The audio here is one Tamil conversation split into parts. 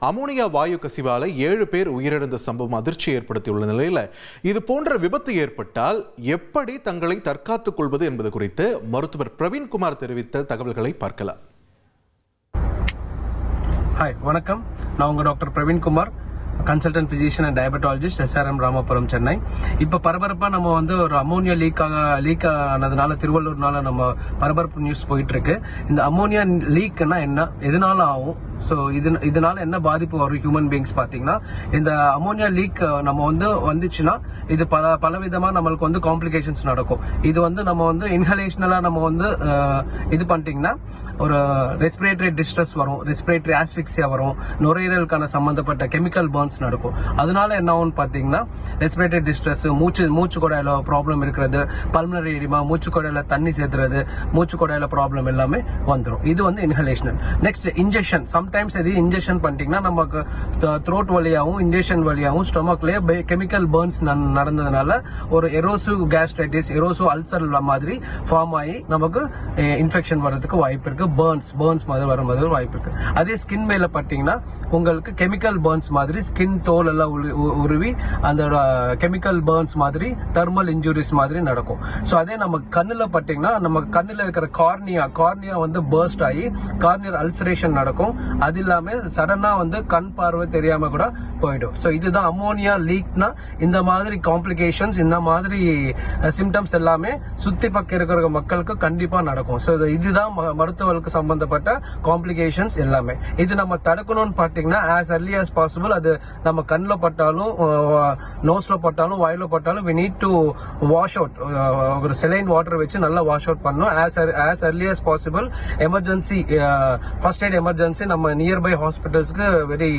அமோனியா வாயு கசிவால 7 பேர் உயிரிழந்த சம்பவம் அதிர்ச்சி ஏற்படுத்தியுள்ள நிலையில் இது போன்ற விபத்து ஏற்பட்டால் எப்படி தங்களை தற்காத்துக் கொள்வது என்பது குறித்து மருத்துவர் பிரவீன்குமார் தெரிவித்த தகவல்களை பார்க்கலாம். ஹாய், வணக்கம். நான் உங்க doctor Praveenkumar, consultant physician and diabetologist, SRM Ramapuram, Chennai. இப்போ பரபரப்பாக நம்ம ஒரு அமோனியா லீக் ஆனதுனால திருவள்ளூர்னால நம்ம பரபரப்பு நியூஸ் போயிட்டு இருக்கு. இந்த அமோனியா லீக்னா என்ன, எதனால ஆகும், ஸோ இதனால என்ன பாதிப்பு வரும் ஹியூமன் பீயிங்ஸ் பார்த்தீங்கன்னா, இந்த அமோனியா லீக் நம்ம வந்துச்சுன்னா இது பல விதமாக நம்மளுக்கு காம்ப்ளிகேஷன்ஸ் நடக்கும். இது நம்ம இன்ஹலேஷனலாக நம்ம இது பண்ணிட்டீங்கன்னா ஒரு ரெஸ்பிரேட்டரி டிஸ்ட்ரெஸ் வரும், ரெஸ்பிரேட்டரி ஆஸ்பிக்சியா வரும், நுரையீரலுக்கான சம்பந்தப்பட்ட கெமிக்கல் பர்ன்ஸ் நடக்கும். அதனால என்ன ஆகும்னு பார்த்தீங்கன்னா ரெஸ்பிரேட்டரி டிஸ்ட்ரெஸ், மூச்சு குழாயில ப்ராப்ளம் இருக்கிறது, பல்மனரி எடிமா, மூச்சு குழாயில தண்ணி சேர்த்துறது, மூச்சு குழாயில ப்ராப்ளம் எல்லாமே வந்துடும். இது இன்ஹலேஷனல். Next injection. சம்டைம்ஸ் இது இன்ஜெக்ஷன் பண்ணிட்டீங்கன்னா நமக்கு த்ரோட் வழியாகவும் இன்ஜெக்ஷன் வழியாகவும் ஸ்டொமக்லேயே கெமிக்கல் பர்ன்ஸ் நடந்ததுனால ஒரு எரோசிவ் கேஸ்ட்ரைட்டிஸ், எரோசிவ் அல்சர் மாதிரி ஃபார்ம் ஆகி நமக்கு இன்ஃபெக்ஷன் வர்றதுக்கு வாய்ப்பு இருக்கு. பர்ன்ஸ் மாதிரி வர மாதிரி வாய்ப்பு இருக்கு. அதே ஸ்கின் மேல பட்டீங்கன்னா உங்களுக்கு கெமிக்கல் பர்ன்ஸ் மாதிரி ஸ்கின் தோல் எல்லாம் உருவி அந்த கெமிக்கல் பர்ன்ஸ் மாதிரி தெர்மல் இன்ஜுரிஸ் மாதிரி நடக்கும். ஸோ அதே நம்ம கண்ணுல பட்டீங்கன்னா நம்ம கண்ணுல இருக்கிற கார்னியா பர்ஸ்ட் ஆகி கார்னியர் அல்சரேஷன் நடக்கும். அது இல்லாம சடனா கண் பார்வை தெரியாம கூட போயிடும். ஸோ இதுதான் அமோனியா லீக்னா இந்த மாதிரி காம்ப்ளிகேஷன்ஸ், இந்த மாதிரி சிம்டம்ஸ் எல்லாமே சுத்தி பக்கம் இருக்கிற மக்களுக்கு கண்டிப்பா நடக்கும். ஸோ இதுதான் மருத்துவர்களுக்கு சம்பந்தப்பட்ட காம்ப்ளிகேஷன்ஸ் எல்லாமே. இது நம்ம தடுக்கணும்னு பார்த்தீங்கன்னா ஆஸ் early as possible, அது நம்ம கண்ணில் பட்டாலும் நோஸ்ல பட்டாலும் வாயில பட்டாலும் we need to wash out. ஒரு செலைன் வாட்டர் வச்சு நல்லா வாஷ் அவுட் பண்ணணும். as early as possible. Emergency first eight emergency நம்ம நியர்பை ஹாஸ்பிட்டல்ஸ்க்கு வெரி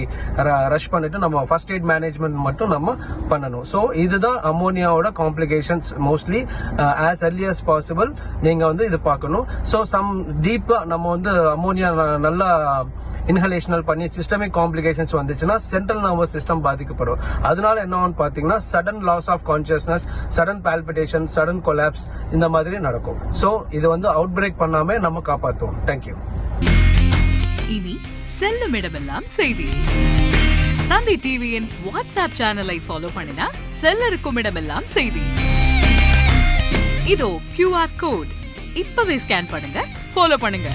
ரஷ் பண்ணிட்டு நம்ம ஃபர்ஸ்ட் எய்ட் மேனேஜ்மெண்ட் மட்டும் நம்ம பண்ணணும். ஸோ இதுதான் அமோனியாவோட complications. Mostly as early as possible நீங்க இது பார்க்கணும். ஸோ சம் டீப்பா நம்ம அமோனியா நல்லா இன்ஹலேஷனல் பண்ணி சிஸ்டமிக் காம்ப்ளிகேஷன்ஸ் வந்துச்சுன்னா சென்ட்ரல் நர்வஸ் சிஸ்டம் பாதிக்கப்படும். அதனால என்ன பார்த்தீங்கன்னா sudden loss of consciousness, sudden palpitation, sudden collapse இந்த மாதிரி நடக்கும். ஸோ இது அவுட் பிரேக் பண்ணாம நம்ம காப்பாற்றுவோம். தேங்க்யூ. இனி செல்லும் இடமெல்லாம் செய்தி. தந்தை டிவியின் வாட்ஸ்அப் சேனலை ஃபாலோ பண்ணினா செல்ல இருக்கும் இடமெல்லாம் செய்தி. இதோ QR கோட் இப்பவே ஸ்கேன் பண்ணுங்க, ஃபாலோ பண்ணுங்க.